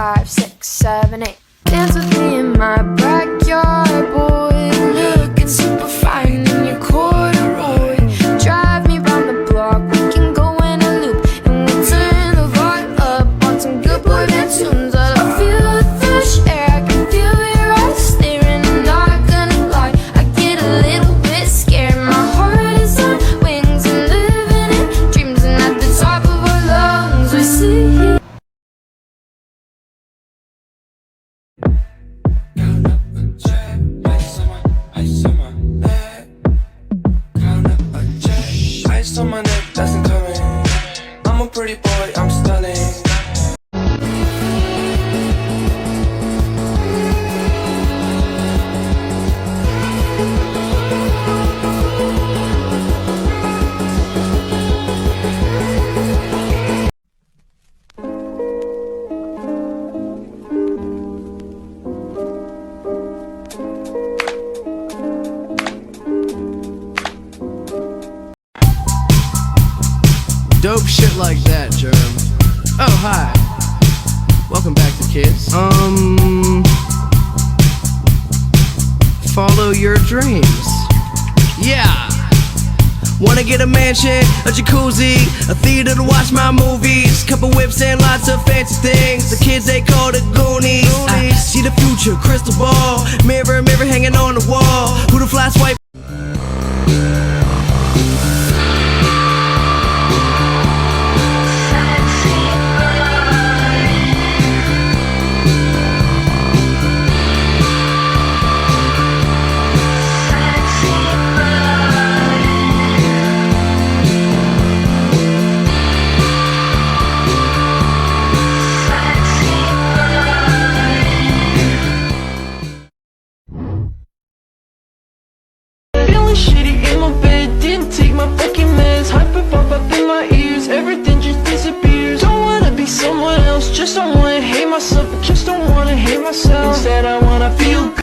5, 6, 7, 8. Dance with me in my backyard, boy. Looking super fine in your corduroy. Drive me round the block, we can go in a loop, and we turn the volume up on some good boy band tunes. I feel the fresh air, I can feel your eyes staring. I'm not gonna lie, I get a little bit scared. My heart is on wings and living in dreams, and at the top of our lungs we see. Ice on my neck, that's incoming. I'm a pretty boy, I'm stunning. Dope shit like that, Germ. Oh, hi. Welcome back to kids. Follow your dreams. Yeah. Wanna get a mansion, a jacuzzi, a theater to watch my movies, couple whips and lots of fancy things. The kids they call the Goonies. I see the future, crystal ball, mirror, mirror hanging on the wall. Who the fly swipe? Shitty in my bed, didn't take my fucking meds. Hyper pop up in my ears, everything just disappears. Don't wanna be someone else, just don't wanna hate myself, but just don't wanna hate myself. Instead I wanna feel